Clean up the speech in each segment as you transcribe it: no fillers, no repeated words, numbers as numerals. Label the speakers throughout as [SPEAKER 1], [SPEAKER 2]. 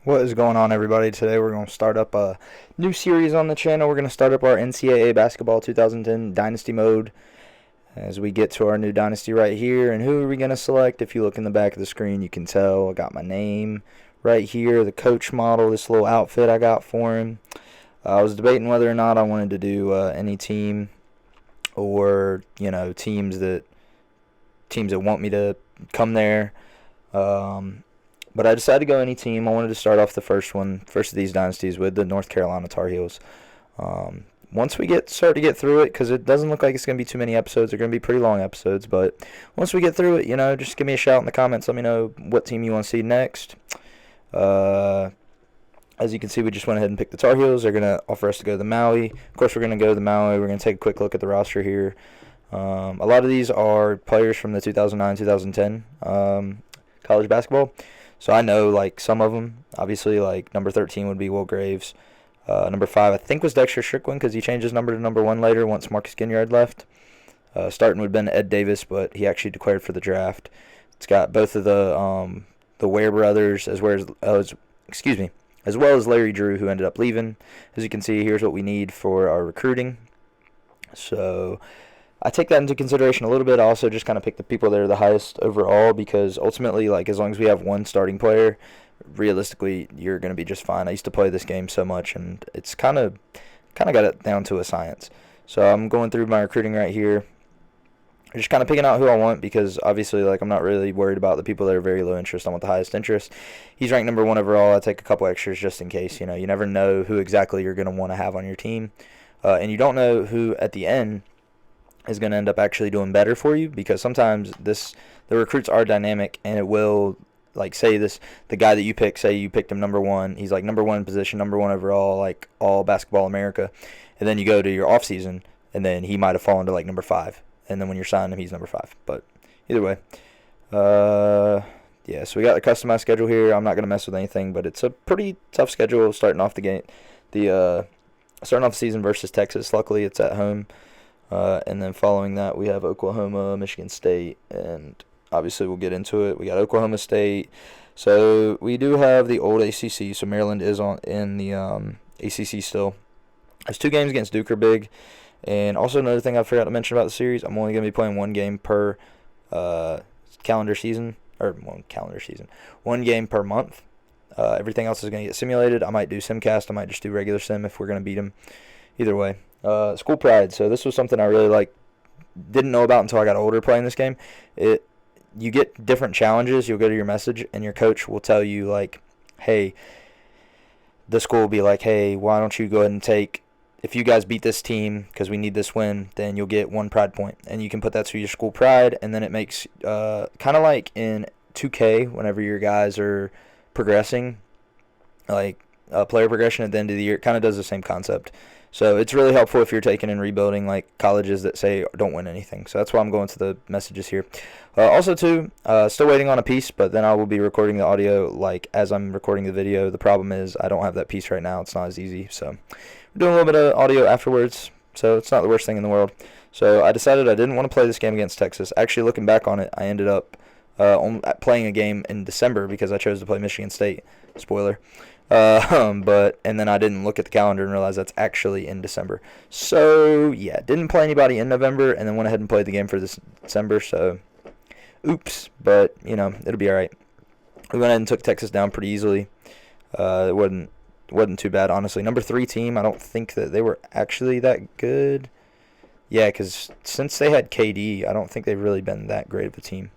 [SPEAKER 1] What is going on, everybody? Today we're going to start up a new series on the channel. We're going to start up our NCAA Basketball 2010 Dynasty mode as we get to our new Dynasty right here. And who are we going to select? If you look in the back of the screen, you can tell I got my name right here, the coach model, this little outfit I got for him. I was debating whether or not I wanted to do any team or, teams that want me to come there. But I decided to go any team. I wanted to start off the first of these dynasties with the North Carolina Tarheels. Once we start to get through it, because it doesn't look like it's going to be too many episodes. They're going to be pretty long episodes, but once we get through it, just give me a shout in the comments. Let me know what team you want to see next. As you can see, we just went ahead and picked the Tar Heels. They're going to offer us to go to the Maui. Of course, we're going to go to the Maui. We're going to take a quick look at the roster here. A lot of these are players from the 2009-2010 college basketball. So I know, some of them. Obviously, number 13 would be Will Graves. Number 5, I think, was Dexter Strickland because he changed his number to number 1 later once Marcus Ginyard left. Starting would have been Ed Davis, but he actually declared for the draft. It's got both of the Ware brothers as well as Larry Drew, who ended up leaving. As you can see, here's what we need for our recruiting. So I take that into consideration a little bit. I also just kind of pick the people that are the highest overall because ultimately, as long as we have one starting player, realistically, you're going to be just fine. I used to play this game so much, and it's kind of got it down to a science. So I'm going through my recruiting right here. Just kind of picking out who I want because obviously, I'm not really worried about the people that are very low interest. I want the highest interest. He's ranked number 1 overall. I take a couple extras just in case. You never know who exactly you're going to want to have on your team, and you don't know who at the end is going to end up actually doing better for you because sometimes the recruits are dynamic and it will the guy that you pick, say you picked him number 1, he's number 1 position, number 1 overall, all Basketball America, and then you go to your off season and then he might have fallen to number 5, and then when you're signing him he's number 5. But either way, yeah, so we got the customized schedule here. I'm not going to mess with anything, but it's a pretty tough schedule starting off the season versus Texas. Luckily it's at home. And then following that, we have Oklahoma, Michigan State, and obviously we'll get into it. We got Oklahoma State. So we do have the old ACC, so Maryland is in the ACC still. There's 2 games against Duke are big. And also another thing I forgot to mention about the series, I'm only going to be playing 1 game per calendar season, or 1 game per month. Everything else is going to get simulated. I might do Simcast. I might just do regular Sim if we're going to beat them. Either way. School pride. So this was something I really didn't know about until I got older playing this game. You get different challenges. You'll go to your message and your coach will tell you hey, the school will be hey, why don't you go ahead and take, if you guys beat this team because we need this win, then you'll get 1 pride point, and you can put that to your school pride, and then it makes kind of like in 2K whenever your guys are progressing, player progression at the end of the year. It kind of does the same concept. So it's really helpful if you're taking and rebuilding colleges that say don't win anything. So that's why I'm going to the messages here. Also, too, still waiting on a piece, but then I will be recording the audio as I'm recording the video. The problem is I don't have that piece right now. It's not as easy. So we're doing a little bit of audio afterwards, so it's not the worst thing in the world. So I decided I didn't want to play this game against Texas. Actually, looking back on it, I ended up playing a game in December because I chose to play Michigan State. Spoiler. And then I didn't look at the calendar and realize that's actually in December. So, yeah, didn't play anybody in November and then went ahead and played the game for this December. So, oops, but, it'll be all right. We went ahead and took Texas down pretty easily. It wasn't too bad, honestly. Number 3 team, I don't think that they were actually that good. Yeah, because since they had KD, I don't think they've really been that great of a team.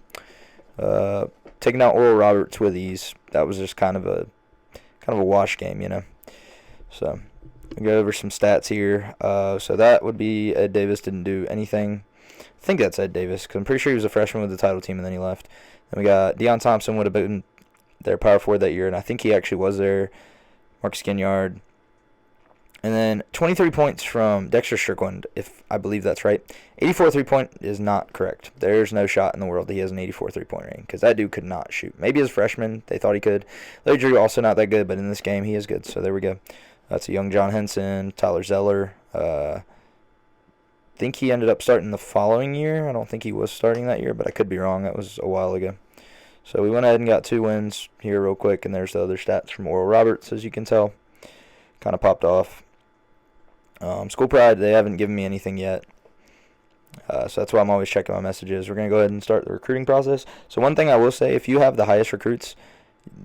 [SPEAKER 1] Taking out Oral Roberts with ease, that was just kind of a wash game, So, I'll go over some stats here. So that would be Ed Davis didn't do anything. I think that's Ed Davis because I'm pretty sure he was a freshman with the title team and then he left. Then we got Deion Thompson would have been their power forward that year, and I think he actually was there. Marcus Ginyard. And then 23 points from Dexter Strickland, if I believe that's right. 84 3-point is not correct. There's no shot in the world that he has an 84 3-point rating because that dude could not shoot. Maybe as a freshman, they thought he could. Larry Drew also not that good, but in this game he is good. So there we go. That's a young John Henson, Tyler Zeller. I think he ended up starting the following year. I don't think he was starting that year, but I could be wrong. That was a while ago. So we went ahead and got 2 wins here real quick, and there's the other stats from Oral Roberts, as you can tell. Kind of popped off. School Pride, they haven't given me anything yet. So that's why I'm always checking my messages. We're going to go ahead and start the recruiting process. So one thing I will say, if you have the highest recruits,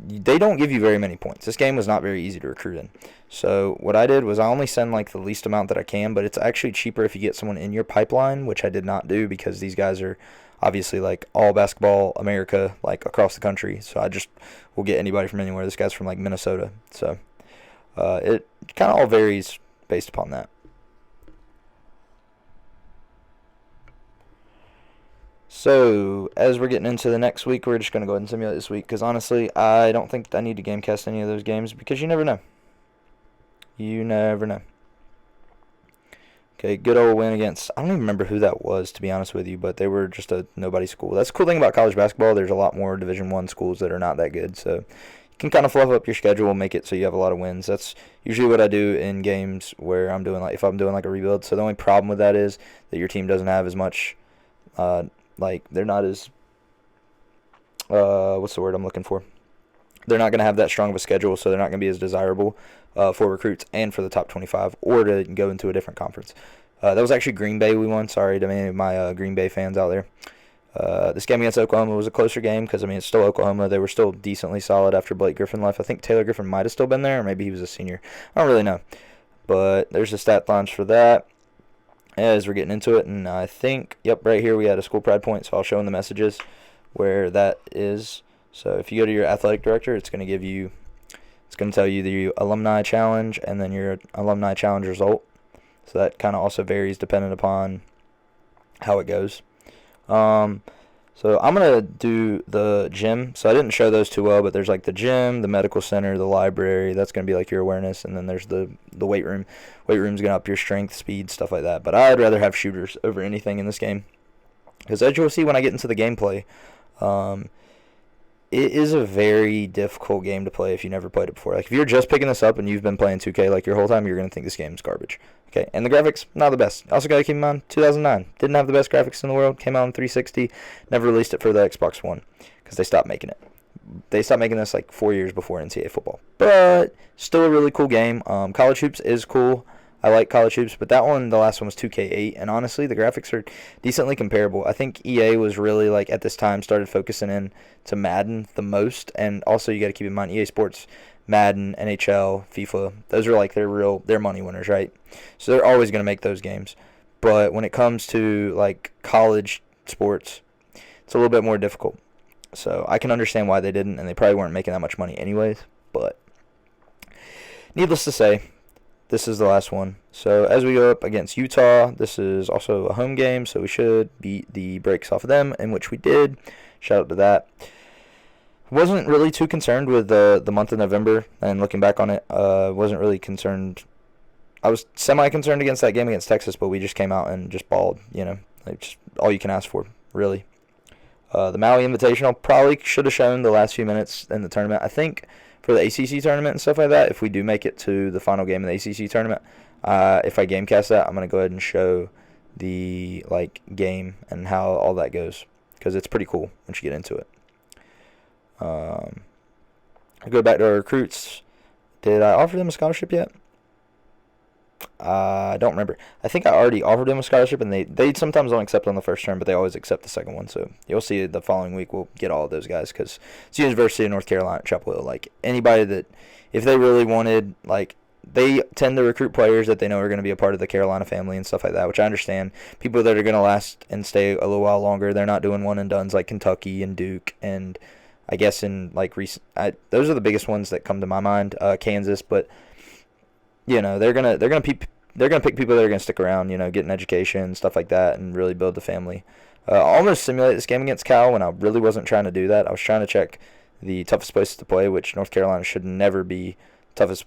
[SPEAKER 1] they don't give you very many points. This game was not very easy to recruit in. So what I did was I only send like the least amount that I can, but it's actually cheaper if you get someone in your pipeline, which I did not do because these guys are obviously like all basketball America, like across the country. So I just will get anybody from anywhere. This guy's from like Minnesota. So it kind of all varies based upon that. So, as we're getting into the next week, we're just going to go ahead and simulate this week because, honestly, I don't think I need to game cast any of those games because you never know. You never know. Okay, good old win against, I don't even remember who that was, to be honest with you, but they were just a nobody school. That's the cool thing about college basketball. There's a lot more Division I schools that are not that good, so you can kind of fluff up your schedule and make it so you have a lot of wins. That's usually what I do in games where I'm doing, like, if I'm doing, like, a rebuild. So the only problem with that is that your team doesn't have as much, they're not as, what's the word I'm looking for? They're not going to have that strong of a schedule, so they're not going to be as desirable for recruits and for the top 25 or to go into a different conference. That was actually Green Bay we won. Sorry to any of my Green Bay fans out there. This game against Oklahoma was a closer game because, it's still Oklahoma. They were still decently solid after Blake Griffin left. I think Taylor Griffin might have still been there, or maybe he was a senior. I don't really know. But there's the stat lines for that as we're getting into it. And I think, right here we had a school pride point, so I'll show in the messages where that is. So if you go to your athletic director, it's going to tell you the alumni challenge and then your alumni challenge result. So that kind of also varies depending upon how it goes. So I'm going to do the gym. So I didn't show those too well, but there's like the gym, the medical center, the library. That's going to be like your awareness. And then there's the weight room. Weight room's going to up your strength, speed, stuff like that. But I'd rather have shooters over anything in this game. Because as you'll see when I get into the gameplay, it is a very difficult game to play if you never played it before. Like, if you're just picking this up and you've been playing 2K like your whole time, you're going to think this game's garbage. Okay, and the graphics, not the best. Also got to keep in mind, 2009. Didn't have the best graphics in the world. Came out on 360. Never released it for the Xbox One because they stopped making it. They stopped making this like 4 years before NCAA football. But still a really cool game. College Hoops is cool. I like College Hoops, but that one, the last one was 2K8, and honestly, the graphics are decently comparable. I think EA was really, like, at this time, started focusing in to Madden the most, and also you got to keep in mind, EA Sports, Madden, NHL, FIFA, those are, like, their money winners, right? So they're always going to make those games. But when it comes to, like, college sports, it's a little bit more difficult. So I can understand why they didn't, and they probably weren't making that much money anyways, but needless to say, this is the last one. So as we go up against Utah, this is also a home game, so we should beat the brakes off of them, in which we did. Shout out to that. Wasn't really too concerned with the month of November, and looking back on it, wasn't really concerned. I was semi-concerned against that game against Texas, but we just came out and just balled, like just all you can ask for, really. The Maui Invitational probably should have shown the last few minutes in the tournament. I think for the ACC tournament and stuff like that, if we do make it to the final game of the ACC tournament, if I gamecast that, I'm going to go ahead and show the game and how all that goes because it's pretty cool once you get into it. I go back to our recruits. Did I offer them a scholarship yet? I don't remember. I think I already offered them a scholarship, and they sometimes don't accept on the first term, but they always accept the second one. So you'll see the following week we'll get all of those guys because it's University of North Carolina at Chapel Hill. Like, anybody that, if they really wanted, like, they tend to recruit players that they know are going to be a part of the Carolina family and stuff like that, which I understand. People that are going to last and stay a little while longer, they're not doing one and dones like Kentucky and Duke and I guess in like recent, those are the biggest ones that come to my mind. Kansas, but they're gonna pick people that are gonna stick around. Get an education, stuff like that, and really build a family. I almost simulated this game against Cal when I really wasn't trying to do that. I was trying to check the toughest places to play, which North Carolina should never be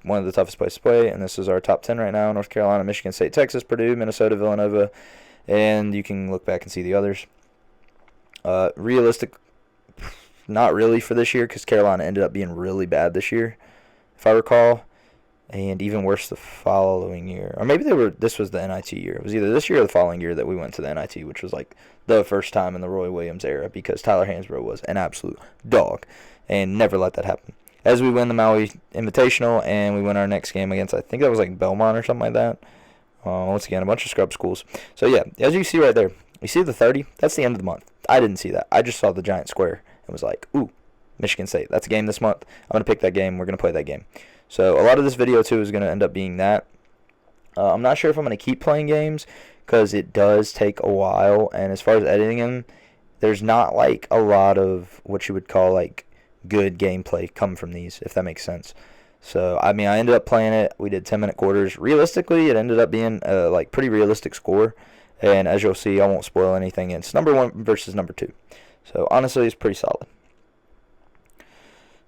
[SPEAKER 1] one of the toughest places to play. And this is our top 10 right now: North Carolina, Michigan State, Texas, Purdue, Minnesota, Villanova, and you can look back and see the others. Realistic. Not really for this year because Carolina ended up being really bad this year, if I recall. and even worse the following year. Or maybe this was the NIT year. It was either this year or the following year that we went to the NIT, which was like the first time in the Roy Williams era because Tyler Hansbrough was an absolute dog and never let that happen. As we win the Maui Invitational and we win our next game against, I think that was like Belmont or something like that. Once again, a bunch of scrub schools. So yeah, as you see right there, you see the 30? That's the end of the month. I didn't see that. I just saw the giant square and was like, ooh, Michigan State. That's a game this month. I'm going to pick that game. We're going to play that game. So a lot of this video, too, is going to end up being that. I'm not sure if I'm going to keep playing games because it does take a while. And as far as editing them, there's not like a lot of what you would call like good gameplay come from these, if that makes sense. So, I mean, I ended up playing it. We did 10-minute quarters. Realistically, it ended up being a like pretty realistic score. And as you'll see, I won't spoil anything. It's number 1 versus number 2. So, honestly, it's pretty solid.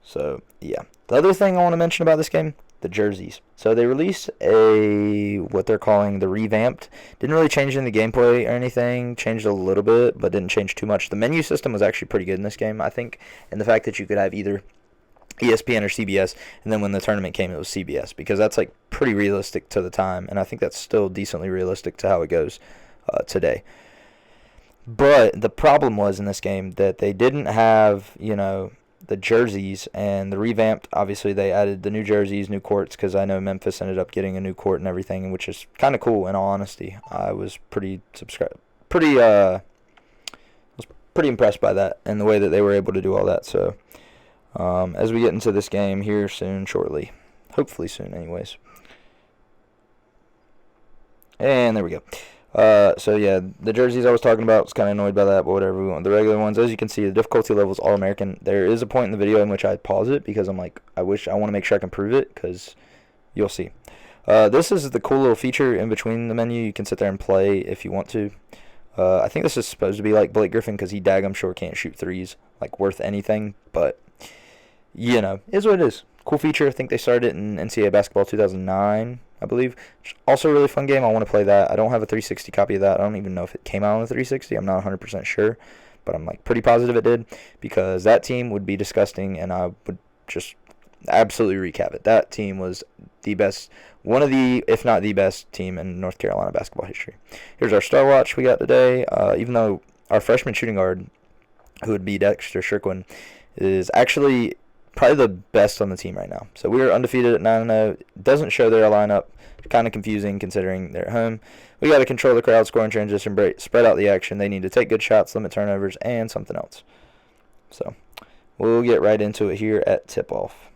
[SPEAKER 1] So, yeah. The other thing I want to mention about this game, the jerseys. So, they released what they're calling the revamped. Didn't really change in the gameplay or anything. Changed a little bit, but didn't change too much. The menu system was actually pretty good in this game, I think. And the fact that you could have either ESPN or CBS, and then when the tournament came, it was CBS, because that's like pretty realistic to the time, and I think that's still decently realistic to how it goes today. But the problem was in this game that they didn't have, the jerseys, and the revamped, obviously they added the new jerseys, new courts, because I know Memphis ended up getting a new court and everything, which is kind of cool in all honesty. I was pretty impressed by that and the way that they were able to do all that. So as we get into this game here shortly. Hopefully soon, anyways. And there we go. So, yeah, the jerseys I was talking about, was kind of annoyed by that, but whatever. We want the regular ones. As you can see, the difficulty level is All-American. There is a point in the video in which I pause it because I'm like, I want to make sure I can prove it because you'll see. This is the cool little feature in between the menu. You can sit there and play if you want to. I think this is supposed to be like Blake Griffin because he daggum sure can't shoot threes, like worth anything, but is what it is. Cool feature. I think they started it in NCAA Basketball 2009, I believe. Also a really fun game. I want to play that. I don't have a 360 copy of that. I don't even know if it came out on the 360. I'm not 100% sure, but I'm like pretty positive it did because that team would be disgusting, and I would just absolutely wreak havoc. That team was the best, one of the, if not the best team in North Carolina basketball history. Here's our star watch we got today. Even though our freshman shooting guard, who would be Dexter Strickland, is actually probably the best on the team right now. So we're undefeated at 9-0. Doesn't show their lineup. Kind of confusing considering they're at home. We got to control the crowd, score in transition, spread out the action. They need to take good shots, limit turnovers, and something else. So we'll get right into it here at tip-off.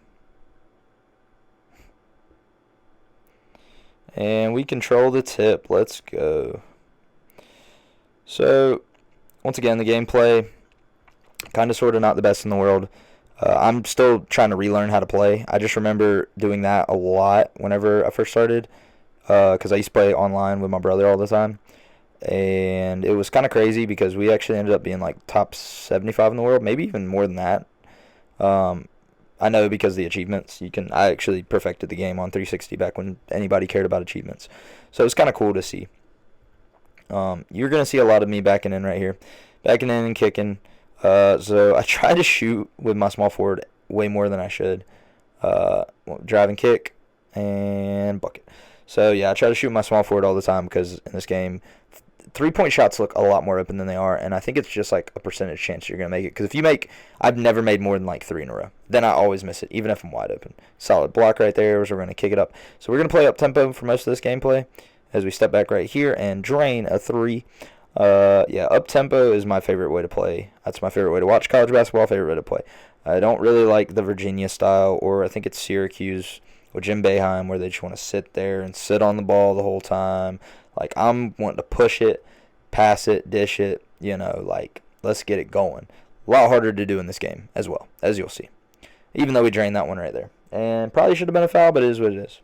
[SPEAKER 1] And we control the tip. Let's go. So, once again, the gameplay, kind of sort of not the best in the world. I'm still trying to relearn how to play. I just remember doing that a lot whenever I first started because I used to play online with my brother all the time. And it was kind of crazy because we actually ended up being like top 75 in the world, maybe even more than that. I know because of the achievements. I actually perfected the game on 360 back when anybody cared about achievements. So it's kind of cool to see. You're going to see a lot of me backing in right here. Backing in and kicking. So I try to shoot with my small forward way more than I should. Drive and kick and bucket. So, yeah, I try to shoot my small forward all the time because in this game, three-point shots look a lot more open than they are, and I think it's just like a percentage chance you're going to make it. Because if you I've never made more than like 3 in a row. Then I always miss it, even if I'm wide open. Solid block right there, so we're going to kick it up. So we're going to play up-tempo for most of this gameplay as we step back right here and drain a 3. Yeah, up-tempo is my favorite way to play. That's my favorite way to watch college basketball, favorite way to play. I don't really like the Virginia style, or I think it's Syracuse with Jim Boeheim, where they just want to sit there and sit on the ball the whole time. Like, I'm wanting to push it, pass it, dish it, like, let's get it going. A lot harder to do in this game as well, as you'll see. Even though we drained that one right there. And probably should have been a foul, but it is what it is.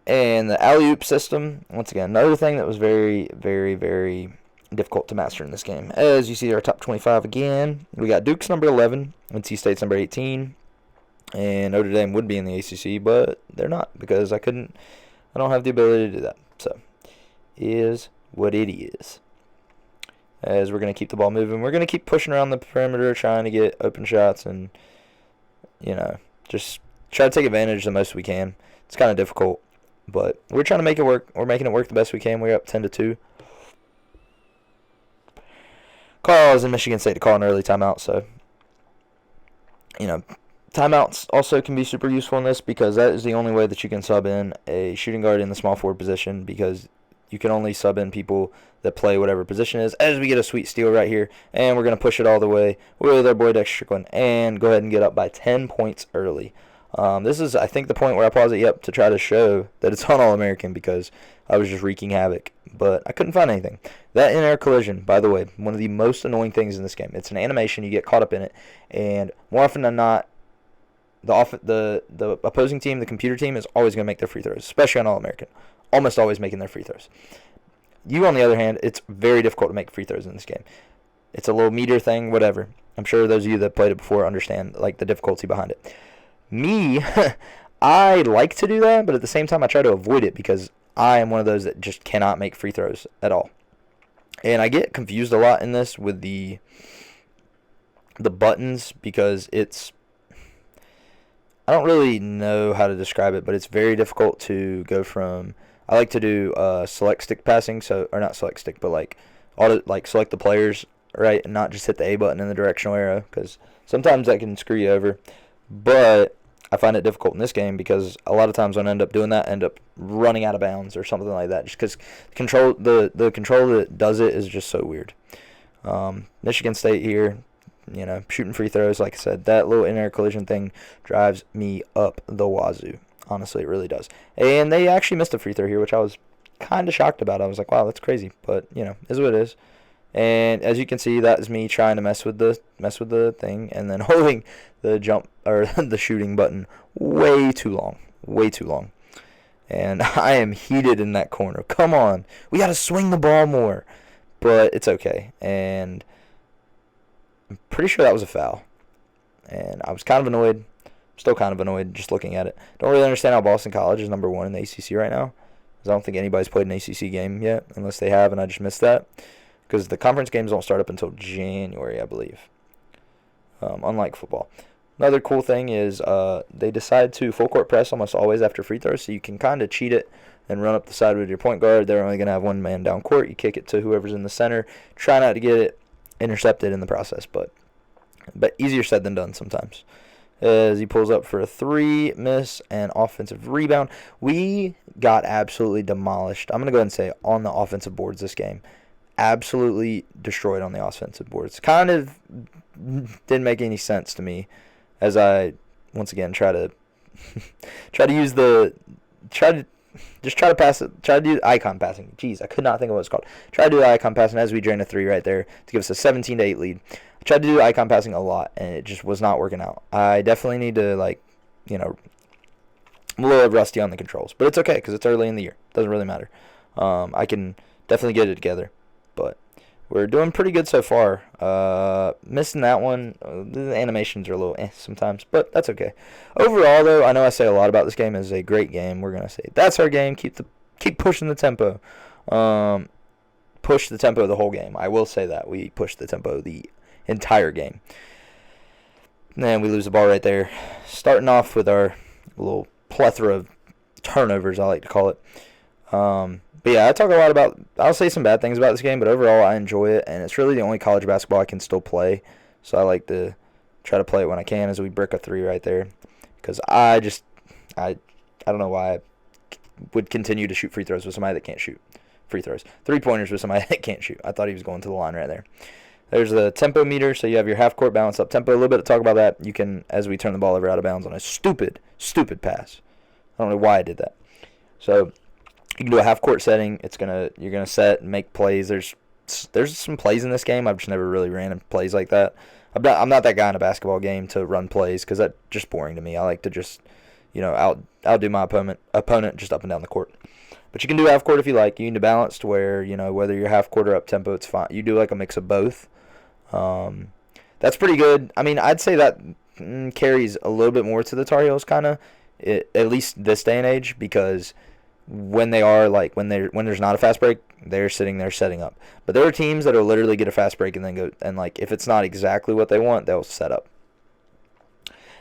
[SPEAKER 1] And the alley-oop system, once again, another thing that was very, very, very difficult to master in this game. As you see our top 25 again, we got Duke's number 11, NC State's number 18, and Notre Dame would be in the ACC, but they're not because I don't have the ability to do that. So, is what it is. As we're going to keep the ball moving, we're going to keep pushing around the perimeter, trying to get open shots and just try to take advantage the most we can. It's kind of difficult, but we're trying to make it work. We're making it work the best we can. We're up 10-2. Calls in Michigan State to call an early timeout, so timeouts also can be super useful in this because that is the only way that you can sub in a shooting guard in the small forward position, because you can only sub in people that play whatever position is. As we get a sweet steal right here, and we're going to push it all the way with our boy Dexter Strickland and go ahead and get up by 10 points early. This is, I think, the point where I pause it, to try to show that it's on All-American, because I was just wreaking havoc, but I couldn't find anything. That in-air collision, by the way, one of the most annoying things in this game. It's an animation. You get caught up in it, and more often than not, the opposing team, the computer team, is always going to make their free throws, especially on All-American. Almost always making their free throws. You, on the other hand, it's very difficult to make free throws in this game. It's a little meter thing, whatever. I'm sure those of you that played it before understand the difficulty behind it. Me, I like to do that, but at the same time I try to avoid it because I am one of those that just cannot make free throws at all. And I get confused a lot in this with the buttons, because I don't really know how to describe it, but it's very difficult to go from. I like to do select stick passing, or not select stick, but select the players, right, and not just hit the A button in the directional arrow, because sometimes that can screw you over. But I find it difficult in this game because a lot of times when I end up doing that, I end up running out of bounds or something like that, just because the control that does it is just so weird. Michigan State here, shooting free throws, like I said, that little in-air collision thing drives me up the wazoo. Honestly, it really does. And they actually missed a free throw here, which I was kind of shocked about. I was like, wow, that's crazy. But, is what it is. And as you can see, that is me trying to mess with the thing and then holding the jump or the shooting button way too long. And I am heated in that corner. Come on. We got to swing the ball more. But it's okay. And I'm pretty sure that was a foul. And I was kind of annoyed. Still kind of annoyed just looking at it. Don't really understand how Boston College is number 1 in the ACC right now, because I don't think anybody's played an ACC game yet, unless they have, and I just missed that, because the conference games don't start up until January, I believe, unlike football. Another cool thing is they decide to full court press almost always after free throws, so you can kind of cheat it and run up the side with your point guard. They're only going to have one man down court. You kick it to whoever's in the center. Try not to get it intercepted in the process, but easier said than done sometimes. As he pulls up for a 3, miss, and offensive rebound. We got absolutely demolished. I'm going to go ahead and say on the offensive boards this game. Absolutely destroyed on the offensive boards. Kind of didn't make any sense to me as I, once again, try to do icon passing. Jeez, I could not think of what it's called. Try to do icon passing as we drain a 3 right there to give us a 17-8 lead. I tried to do icon passing a lot, and it just was not working out. I definitely need to, I'm a little rusty on the controls. But it's okay, because it's early in the year. Doesn't really matter. I can definitely get it together. But we're doing pretty good so far. Missing that one. The animations are a little sometimes, but that's okay. Overall, though, I know I say a lot about this game. It's a great game. We're going to say that's our game. Keep pushing the tempo. Push the tempo the whole game. I will say that. We pushed the tempo the entire game. And we lose the ball right there. Starting off with our little plethora of turnovers, I like to call it. But yeah, I talk a lot about, I'll say some bad things about this game, but overall I enjoy it, and it's really the only college basketball I can still play. So I like to try to play it when I can as we brick a 3 right there. Because I don't know why I would continue to shoot free throws with somebody that can't shoot free throws. 3-pointers with somebody that can't shoot. I thought he was going to the line right there. There's the tempo meter, so you have your half-court balance up tempo. A little bit to talk about that. You can, as we turn the ball over out of bounds on a stupid pass. I don't know why I did that. So you can do a half-court setting. You're gonna set and make plays. There's some plays in this game. I've just never really ran plays like that. I'm not that guy in a basketball game to run plays because that's just boring to me. I like to just outdo my opponent just up and down the court. But you can do half court if you like. You can do balanced where whether you're half court or up tempo, it's fine. You do like a mix of both. That's pretty good. I mean, I'd say that carries a little bit more to the Tar Heels, kind of, at least this day and age, because when there's not a fast break, they're sitting there setting up. But there are teams that will literally get a fast break and then go, and if it's not exactly what they want, they'll set up.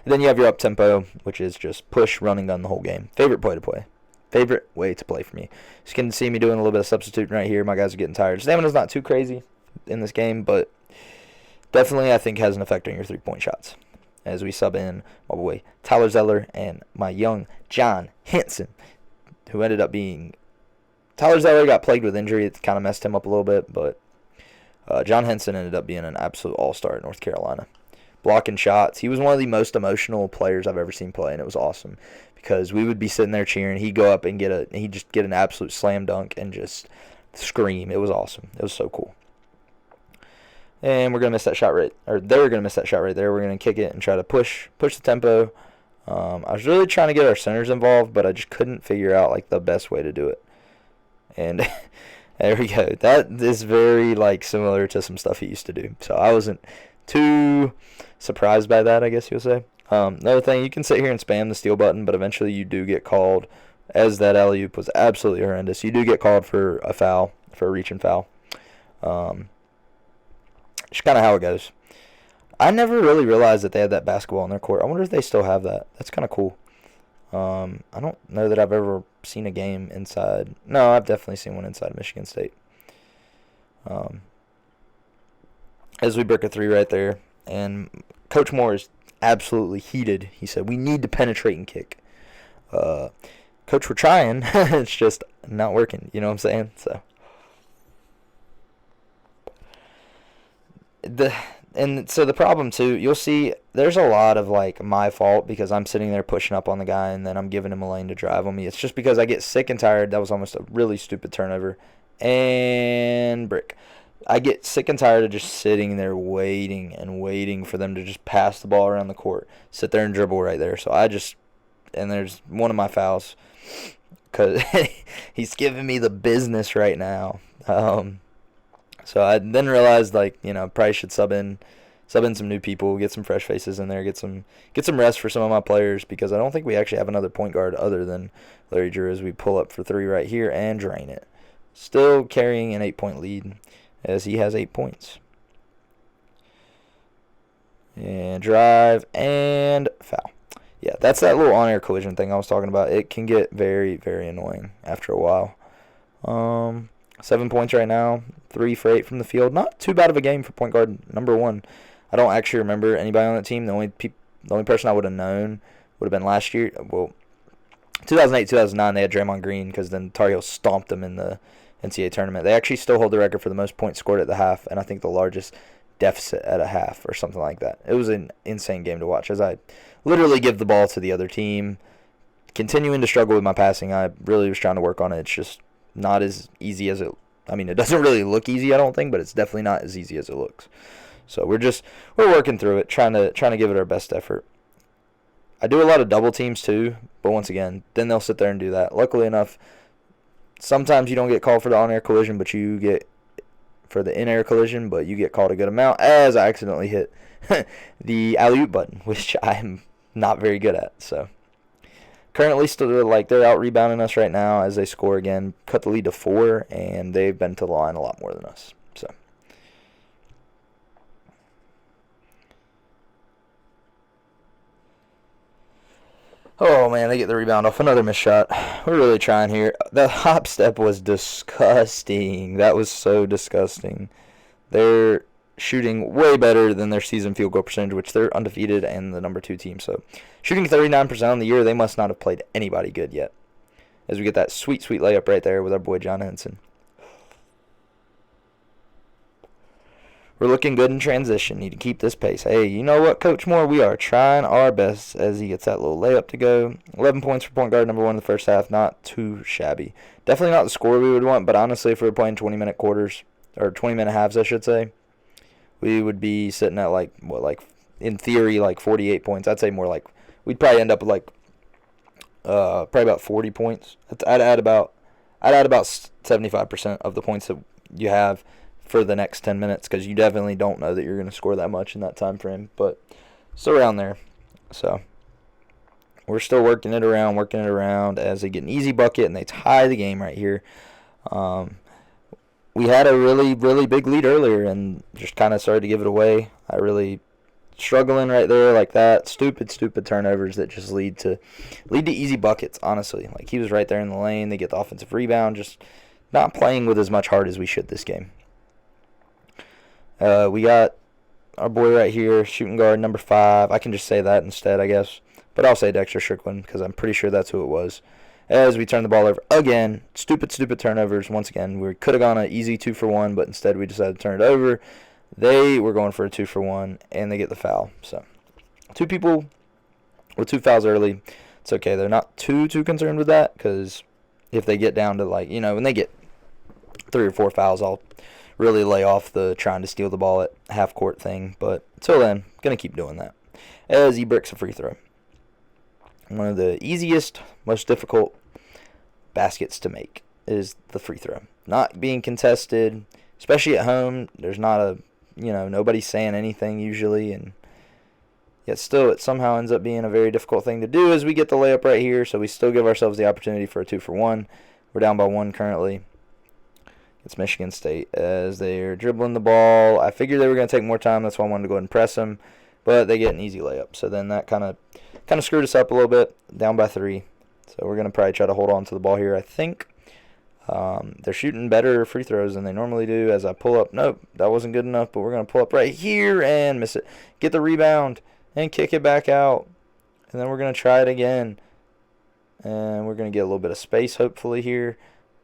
[SPEAKER 1] And then you have your up-tempo, which is just push, run, and gun the whole game. Favorite play to play. Favorite way to play for me. You can see me doing a little bit of substituting right here. My guys are getting tired. Stamina's not too crazy in this game, but definitely I think has an effect on your three-point shots. As we sub in my boy Tyler Zeller and my young John Henson, who ended up being... Tyler Zeller got plagued with injury. It kind of messed him up a little bit, but John Henson ended up being an absolute all-star at North Carolina. Blocking shots. He was one of the most emotional players I've ever seen play, and it was awesome because we would be sitting there cheering. He'd go up and he'd just get an absolute slam dunk and just scream. It was awesome. It was so cool. And we're going to miss that shot right, or they were going to miss that shot right there. We're going to kick it and try to push the tempo. I was really trying to get our centers involved, but I just couldn't figure out like the best way to do it. And there we go. That is very like similar to some stuff he used to do. So I wasn't too surprised by that, I guess you'll say. Another thing, you can sit here and spam the steal button, but eventually you do get called, as that alley-oop was absolutely horrendous. You do get called for a foul, for a reach and foul. It's kind of how it goes. I never really realized that they had that basketball in their court. I wonder if they still have that. That's kind of cool. I don't know that I've ever seen a game inside. No, I've definitely seen one inside Michigan State. As we break a three right there, and Coach Moore is absolutely heated. He said, we need to penetrate and kick. Coach, we're trying. It's just not working. You know what I'm saying? So the problem too, you'll see there's a lot of like my fault because I'm sitting there pushing up on the guy and then I'm giving him a lane to drive on me. It's just because I get sick and tired. That was almost a really stupid turnover. And brick. I get sick and tired of just sitting there waiting for them to just pass the ball around the court. Sit there and dribble right there. So and there's one of my fouls because he's giving me the business right now. So I then realized, like, you know, probably should sub in some new people, get some fresh faces in there, get some rest for some of my players because I don't think we actually have another point guard other than Larry Drew as we pull up for three right here and drain it. Still carrying an 8-point lead as he has 8 points. And drive and foul. Yeah, that's that little on-air collision thing I was talking about. It can get very, very annoying after a while. 7 points right now, 3 for 8 from the field. Not too bad of a game for point guard number one. I don't actually remember anybody on that team. The only person I would have known would have been last year. Well, 2008, 2009, they had Draymond Green because then Tar Heels stomped them in the NCAA tournament. They actually still hold the record for the most points scored at the half, and I think the largest deficit at a half or something like that. It was an insane game to watch as I literally give the ball to the other team, continuing to struggle with my passing. I really was trying to work on it. It's just not as easy as it. I mean, it doesn't really look easy, I don't think, but it's definitely not as easy as it looks. So we're working through it, trying to give it our best effort. I do a lot of double teams too, but once again, then they'll sit there and do that. Luckily enough, sometimes you don't get called for the on-air collision, but you get for the in-air collision, but you get called a good amount as I accidentally hit the alley-oop button, which I'm not very good at. So currently still like they're out rebounding us right now as they score again, cut the lead to 4, and they've been to the line a lot more than us. So oh man, they get the rebound off another missed shot. We're really trying here. The hop step was disgusting. That was so disgusting. They're shooting way better than their season field goal percentage, which they're undefeated and the number 2 team. So shooting 39% on the year, they must not have played anybody good yet. As we get that sweet, sweet layup right there with our boy John Henson. We're looking good in transition. Need to keep this pace. Hey, you know what, Coach Moore? We are trying our best as he gets that little layup to go. 11 points for point guard number 1 in the first half. Not too shabby. Definitely not the score we would want, but honestly, if we were playing 20-minute quarters, or 20-minute halves, I should say, we would be sitting at in theory, 48 points. I'd say more like, we'd probably end up with probably about 40 points. I'd add about 75% of the points that you have for the next 10 minutes because you definitely don't know that you're going to score that much in that time frame, but it's around there. So we're still working it around as they get an easy bucket and they tie the game right here. We had a really, really big lead earlier and just kind of started to give it away. I really struggling right there like that. Stupid turnovers that just lead to easy buckets, honestly. Like, he was right there in the lane. They get the offensive rebound, just not playing with as much heart as we should this game. We got our boy right here, shooting guard number 5. I can just say that instead, I guess. But I'll say Dexter Strickland because I'm pretty sure that's who it was. As we turn the ball over again, stupid turnovers once again. We could have gone an easy 2-for-1, but instead we decided to turn it over. They were going for a 2-for-1, and they get the foul. So, 2 people with 2 fouls early. It's okay. They're not too concerned with that because if they get down to, like, when they get 3 or 4 fouls, I'll really lay off the trying to steal the ball at half court thing. But until then, going to keep doing that. As he bricks a free throw. One of the easiest, most difficult baskets to make is the free throw. Not being contested, especially at home. There's not nobody's saying anything usually, and yet still it somehow ends up being a very difficult thing to do as we get the layup right here, so we still give ourselves the opportunity for a 2-for-1. We're down by 1 currently. It's Michigan State as they're dribbling the ball. I figured they were going to take more time, that's why I wanted to go ahead and press them, but they get an easy layup. So then that kind of screwed us up a little bit, down by 3. So we're going to probably try to hold on to the ball here, I think. They're shooting better free throws than they normally do as I pull up. Nope, that wasn't good enough, but we're going to pull up right here and miss it. Get the rebound and kick it back out. And then we're going to try it again. And we're going to get a little bit of space, hopefully, here.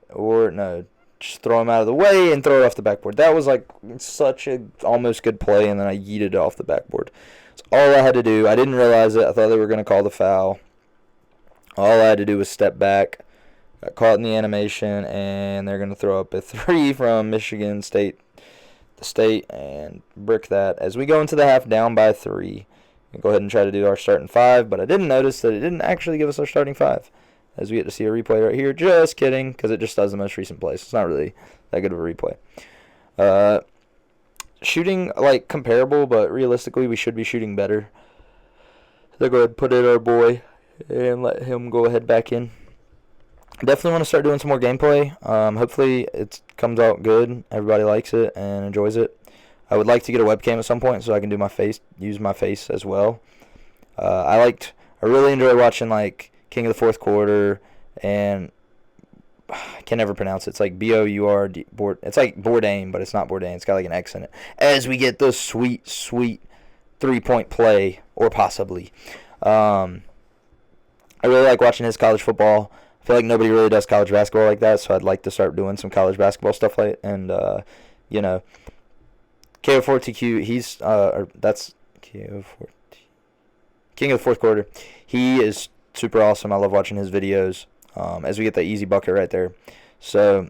[SPEAKER 1] Or, no, just throw him out of the way and throw it off the backboard. That was, like, such a almost good play, and then I yeeted it off the backboard. That's all I had to do. I didn't realize it. I thought they were going to call the foul. All I had to do was step back. Got caught in the animation, and they're going to throw up a 3 from Michigan State, and brick that. As we go into the half down by 3, we'll go ahead and try to do our starting 5, but I didn't notice that it didn't actually give us our starting 5. As we get to see a replay right here. Just kidding, because it just does the most recent plays. It's not really that good of a replay. Shooting, like, comparable, but realistically we should be shooting better. So go ahead and put it our boy and let him go ahead back in. Definitely want to start doing some more gameplay. Hopefully it comes out good. Everybody likes it and enjoys it. I would like to get a webcam at some point so I can use my face as well. I really enjoy watching, like, King of the Fourth Quarter, and I can never pronounce it. It's like Bourd. It's like Bourdain, but it's not Bourdain. It's got like an X in it. As we get the sweet 3-point play, or possibly. I really like watching his college football. I feel like nobody really does college basketball like that, so I'd like to start doing some college basketball stuff like. And KO4TQ. That's KO4. King of the Fourth Quarter. He is super awesome. I love watching his videos. As we get that easy bucket right there. So,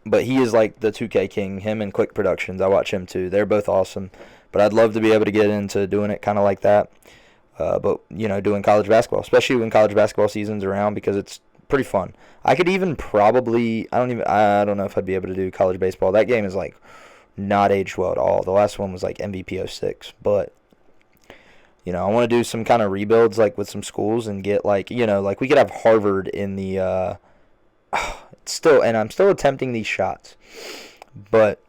[SPEAKER 1] but he is like the 2K king. Him and Click Productions, I watch him too. They're both awesome. But I'd love to be able to get into doing it kind of like that. But doing college basketball, especially when college basketball season's around, because it's pretty fun. I could even probably, I don't know if I'd be able to do college baseball. That game is like not aged well at all. The last one was like MVP 06, but I want to do some kind of rebuilds, like, with some schools and get, like, like, we could have Harvard in the, and I'm still attempting these shots, but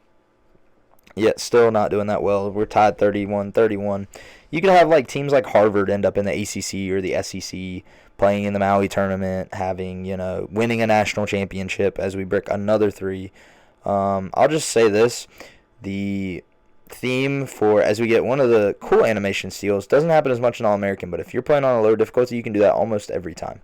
[SPEAKER 1] yet still not doing that well. We're tied 31-31. You could have, like, teams like Harvard end up in the ACC or the SEC, playing in the Maui tournament, having, winning a national championship as we brick another 3. I'll just say this, the theme for, as we get one of the cool animation steals, doesn't happen as much in All-American, but if you're playing on a lower difficulty, you can do that almost every time.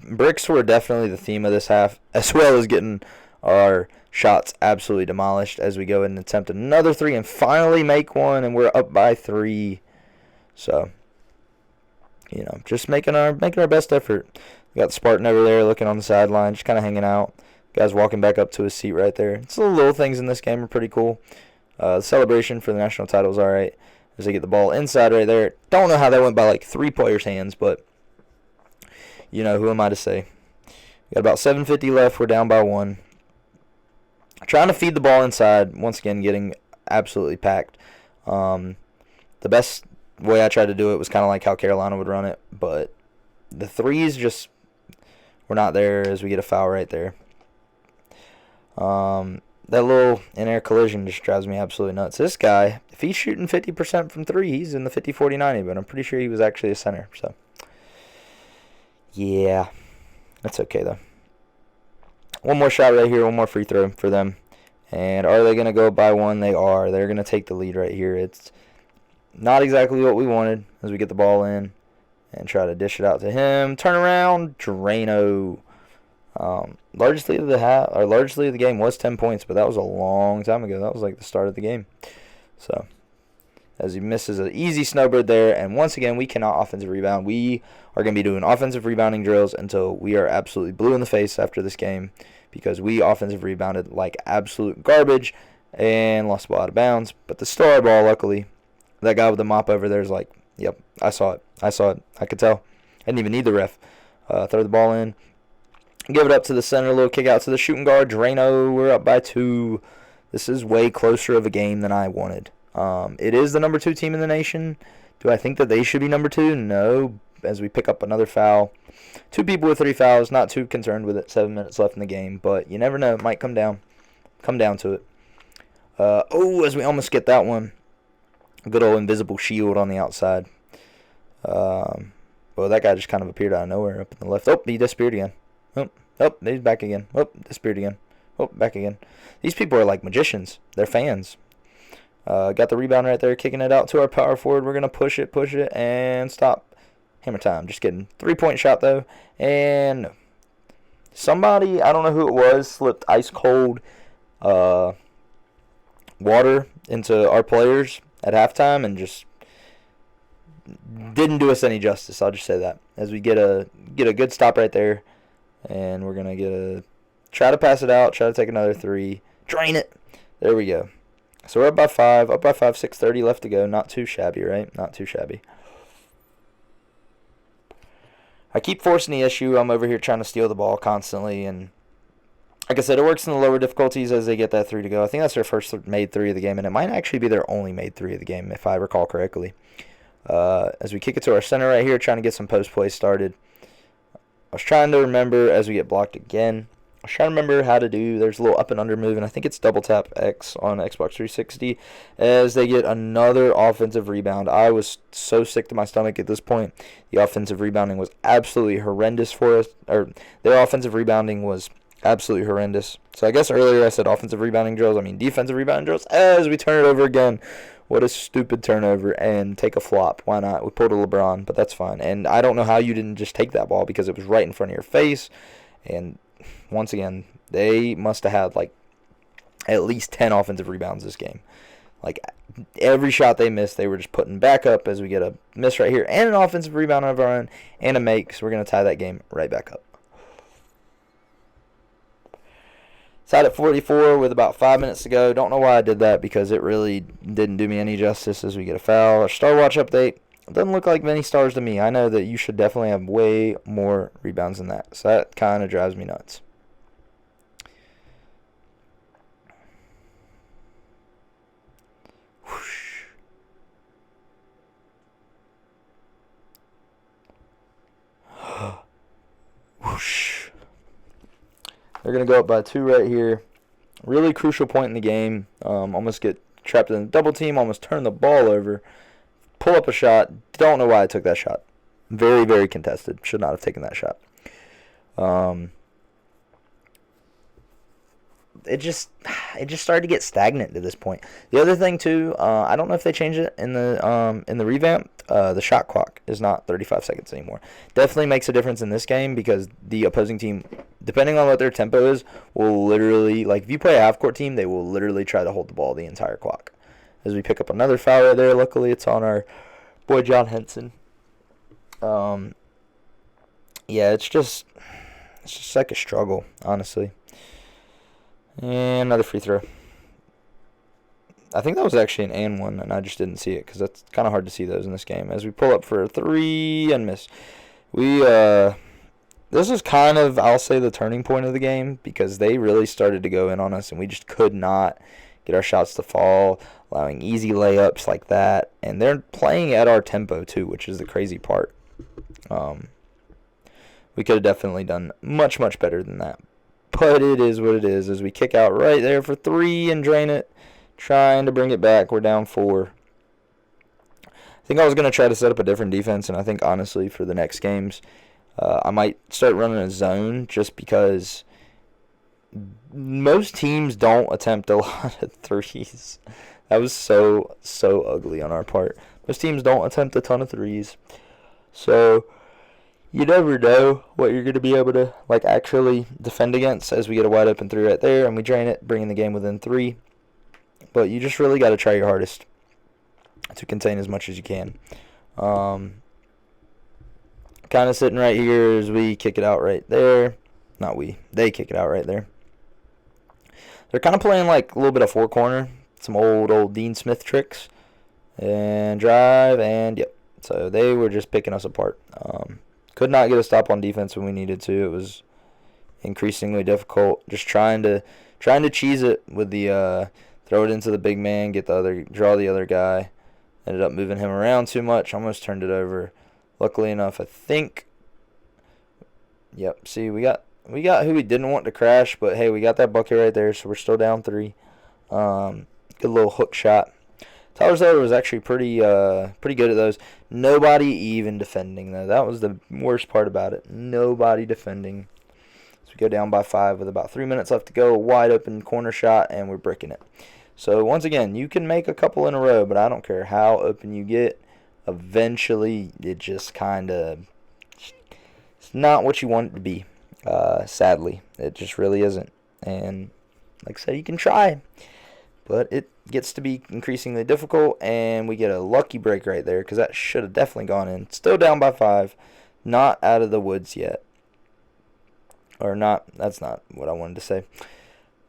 [SPEAKER 1] Bricks were definitely the theme of this half, as well as getting our shots absolutely demolished as we go and attempt another 3 and finally make one, and we're up by 3. So, just making our best effort. We got Spartan over there looking on the sideline, just kind of hanging out. Guy's walking back up to his seat right there. It's the little things in this game are pretty cool. The celebration for the national title is all right as they get the ball inside right there. Don't know how that went by like 3 players' hands, but who am I to say? We got about 7:50 left. We're down by 1. Trying to feed the ball inside. Once again, getting absolutely packed. The best way I tried to do it was kind of like how Carolina would run it, but the threes just were not there as we get a foul right there. that little in-air collision just drives me absolutely nuts. This guy, if he's shooting 50% from 3, he's in the 50-40-90, but I'm pretty sure he was actually a center. So, yeah, that's okay, though. One more shot right here, one more free throw for them. And are they going to go by one? They are. They're going to take the lead right here. It's not exactly what we wanted as we get the ball in and try to dish it out to him. Turn around, Drano. Largest lead of the game was 10 points, but that was a long time ago. That was like the start of the game. So, as he misses an easy snowbird there, and once again, we cannot offensive rebound. We are going to be doing offensive rebounding drills until we are absolutely blue in the face after this game, because we offensive rebounded like absolute garbage and lost the ball out of bounds. But the star ball, luckily, that guy with the mop over there is like, yep, I saw it. I could tell. I didn't even need the ref. Throw the ball in. Give it up to the center, little kick out to the shooting guard. Drano, we're up by 2. This is way closer of a game than I wanted. It is the number 2 team in the nation. Do I think that they should be number 2? No, as we pick up another foul. 2 people with 3 fouls, not too concerned with it. 7 minutes left in the game, but you never know. It might come down to it. As we almost get that one. Good old invisible shield on the outside. Well, that guy just kind of appeared out of nowhere up in the left. Oh, he disappeared again. Oh, he's back again. Oh, disappeared again. Oh, back again. These people are like magicians. They're fans. Got the rebound right there, kicking it out to our power forward. We're going to push it, and stop. Hammer time. Just kidding. 3-point shot, though. And somebody, I don't know who it was, slipped ice cold water into our players at halftime and just didn't do us any justice. I'll just say that. As we get a good stop right there. And we're going to try to pass it out, try to take another 3. Drain it. There we go. So we're up by 5, 6:30 left to go. Not too shabby, right? Not too shabby. I keep forcing the issue. I'm over here trying to steal the ball constantly. And like I said, it works in the lower difficulties as they get that 3 to go. I think that's their first made 3 of the game. And it might actually be their only made 3 of the game, if I recall correctly. As we kick it to our center right here, trying to get some post play started. I was trying to remember as we get blocked again. I was trying to remember how to do. There's a little up and under move, and I think it's double tap X on Xbox 360 as they get another offensive rebound. I was so sick to my stomach at this point. The offensive rebounding was absolutely horrendous for us. Or their offensive rebounding was absolutely horrendous. So I guess earlier I said offensive rebounding drills. I mean defensive rebounding drills. As we turn it over again. What a stupid turnover and take a flop. Why not? We pulled a LeBron, but that's fine. And I don't know how you didn't just take that ball because it was right in front of your face. And once again, they must have had like at least 10 offensive rebounds this game. Like every shot they missed, they were just putting back up as we get a miss right here and an offensive rebound of our own and a make. So we're going to tie that game right back up. Tied at 44 with about 5 minutes to go. Don't know why I did that because it really didn't do me any justice as we get a foul. Our Star Watch update. Doesn't look like many stars to me. I know that you should definitely have way more rebounds than that. So that kind of drives me nuts. Whoosh. Whoosh. They're going to go up by 2 right here. Really crucial point in the game. Almost get trapped in a double team. Almost turn the ball over. Pull up a shot. Don't know why I took that shot. Very, very contested. Should not have taken that shot. It just started to get stagnant to this point. The other thing too, I don't know if they changed it in the revamp. The shot clock is not 35 seconds anymore. Definitely makes a difference in this game because the opposing team, depending on what their tempo is, will literally, like if you play a half court team, they will literally try to hold the ball the entire clock. As we pick up another foul right there, luckily it's on our boy John Henson. Yeah, it's just like a struggle, honestly. And another free throw. I think that was actually an and one, and I just didn't see it because that's kind of hard to see those in this game. As we pull up for a 3 and miss. This is kind of, I'll say, the turning point of the game because they really started to go in on us, and we just could not get our shots to fall, allowing easy layups like that. And they're playing at our tempo, too, which is the crazy part. We could have definitely done much, much better than that. But it is what it is as we kick out right there for 3 and drain it, trying to bring it back. We're down 4. I think I was going to try to set up a different defense, and I think, honestly, for the next games, I might start running a zone just because most teams don't attempt a lot of threes. That was so ugly on our part. Most teams don't attempt a ton of threes. So you never know what you're going to be able to actually defend against as we get a wide open 3 right there and we drain it, bringing the game within 3. But you just really got to try your hardest to contain as much as you can. Kind of sitting right here as we kick it out right there. Not we. They kick it out right there. They're kind of playing like a little bit of 4-corner. Some old Dean Smith tricks. And drive, and yep. So they were just picking us apart. Could not get a stop on defense when we needed to. It was increasingly difficult. Just trying to cheese it with the throw it into the big man, draw the other guy. Ended up moving him around too much. Almost turned it over. Luckily enough, I think. Yep. See, we got who we didn't want to crash, but hey, we got that bucket right there, so we're still down 3. Good little hook shot. Tyler Zeller was actually pretty good at those. Nobody even defending, though. That was the worst part about it. Nobody defending. So we go down by 5 with about 3 minutes left to go. Wide open corner shot, and we're bricking it. So once again, you can make a couple in a row, but I don't care how open you get. Eventually, it just kind of, it's not what you want it to be. Sadly, it just really isn't. And like I said, you can try, but it gets to be increasingly difficult, and we get a lucky break right there because that should have definitely gone in. Still down by 5, not out of the woods yet. Or not, that's not what I wanted to say.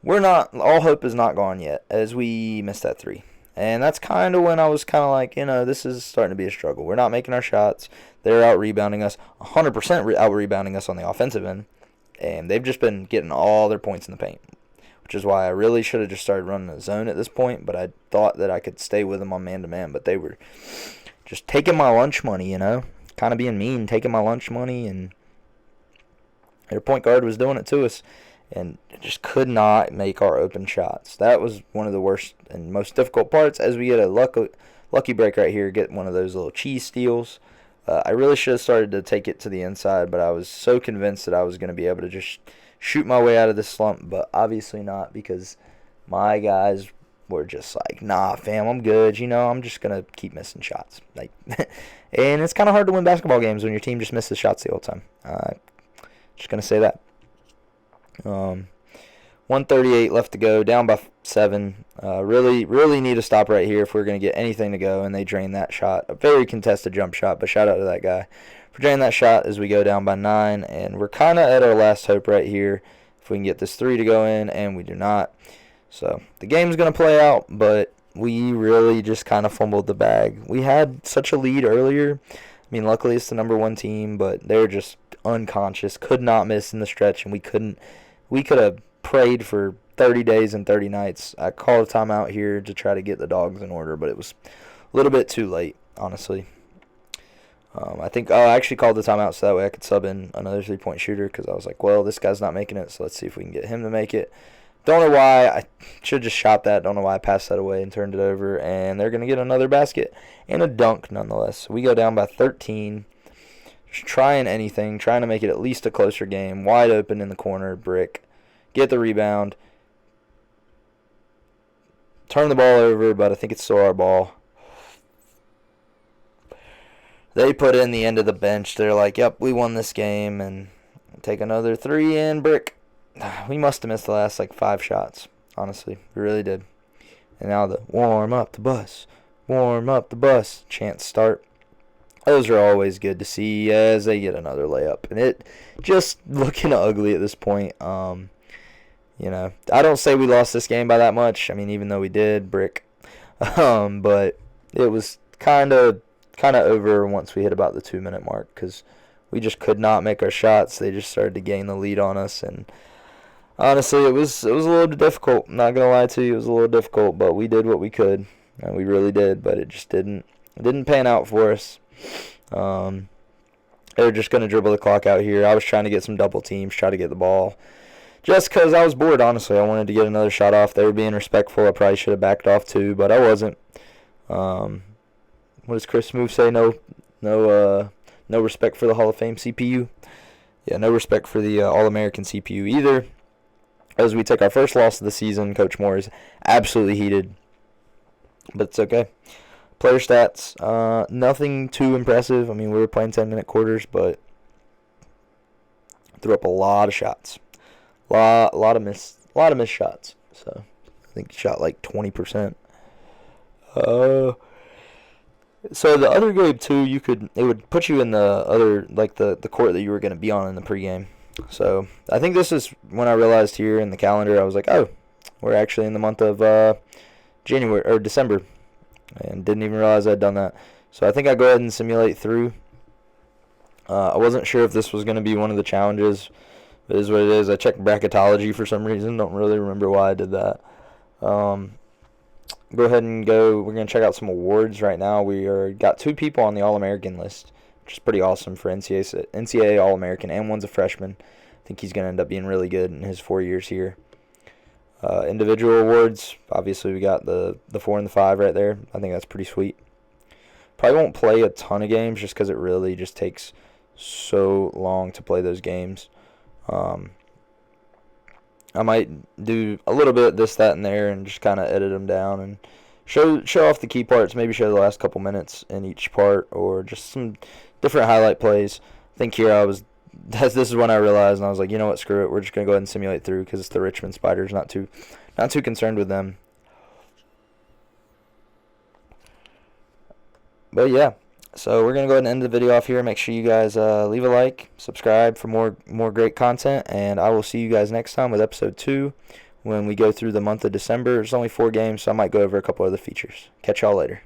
[SPEAKER 1] All hope is not gone yet as we missed that 3. And that's kind of when I was kind of like, this is starting to be a struggle. We're not making our shots. They're out-rebounding us, 100% out-rebounding us on the offensive end. And they've just been getting all their points in the paint, which is why I really should have just started running a zone at this point. But I thought that I could stay with them on man-to-man. But they were just taking my lunch money, kind of being mean, taking my lunch money. And their point guard was doing it to us. And just could not make our open shots. That was one of the worst and most difficult parts as we get a lucky break right here, get one of those little cheese steals. I really should have started to take it to the inside, but I was so convinced that I was going to be able to just shoot my way out of this slump, but obviously not because my guys were just like, nah, fam, I'm good. I'm just going to keep missing shots. And it's kind of hard to win basketball games when your team just misses shots the whole time. Just going to say that. 1:38 left to go, down by 7. Really need to stop right here if we're going to get anything to go, and they drain that shot. A very contested jump shot, but shout out to that guy for draining that shot as we go down by 9, and we're kind of at our last hope right here if we can get this 3 to go in, and we do not. So the game's going to play out, but we really just kind of fumbled the bag. We had such a lead earlier. Luckily it's the number 1 team, but they're just unconscious, could not miss in the stretch, and we could have prayed for 30 days and 30 nights. I called a timeout here to try to get the dogs in order, but it was a little bit too late, honestly. I think I actually called the timeout so that way I could sub in another 3-point shooter because I was like, well, this guy's not making it, so let's see if we can get him to make it. Don't know why. I should have just shot that. Don't know why I passed that away and turned it over, and they're going to get another basket and a dunk nonetheless. So we go down by 13. Just trying anything, trying to make it at least a closer game. Wide open in the corner, brick. Get the rebound. Turn the ball over, but I think it's still our ball. They put in the end of the bench. They're like, yep, we won this game. And take another 3 and brick. We must have missed the last 5 shots. Honestly, we really did. And now the warm up the bus chants start. Those are always good to see as they get another layup. And it just looking ugly at this point. I don't say we lost this game by that much. Even though we did, brick. But it was kind of over once we hit about the 2-minute mark because we just could not make our shots. They just started to gain the lead on us, and honestly, it was a little bit difficult. I'm not gonna lie to you, it was a little difficult, but we did what we could, and we really did. But it just didn't pan out for us. They were just gonna dribble the clock out here. I was trying to get some double teams, try to get the ball just because I was bored, honestly. I wanted to get another shot off. They were being respectful. I probably should have backed off too, but I wasn't. What does Chris Move say? No respect for the Hall of Fame CPU. Yeah, no respect for the All-American CPU either. As we take our first loss of the season, Coach Moore is absolutely heated, but it's okay. Player stats, nothing too impressive. I mean, we were playing 10-minute quarters, but threw up a lot of shots, lot of missed shots. So I think shot like 20%. So the other game too, it would put you in the other, like the court that you were going to be on in the pregame. So I think this is when I realized here in the calendar, I was like, oh, we're actually in the month of January or December, and didn't even realize I'd done that. So I think I go ahead and simulate through. I wasn't sure if this was going to be one of the challenges. It is what it is. I checked bracketology for some reason. Don't really remember why I did that. Go ahead and go. We're going to check out some awards right now. Got 2 people on the All-American list, which is pretty awesome for NCAA All-American, and one's a freshman. I think he's going to end up being really good in his 4 years here. Individual awards, obviously we got the 4 and the 5 right there. I think that's pretty sweet. Probably won't play a ton of games just because it really just takes so long to play those games. I might do a little bit of this, that, and there, and just kind of edit them down and show off the key parts. Maybe show the last couple minutes in each part, or just some different highlight plays. I think here this is when I realized, and I was like, you know what, screw it. We're just gonna go ahead and simulate through because it's the Richmond Spiders. Not too concerned with them. But yeah. So we're going to go ahead and end the video off here. Make sure you guys leave a like, subscribe for more great content, and I will see you guys next time with episode 2 when we go through the month of December. There's only 4 games, so I might go over a couple other features. Catch y'all later.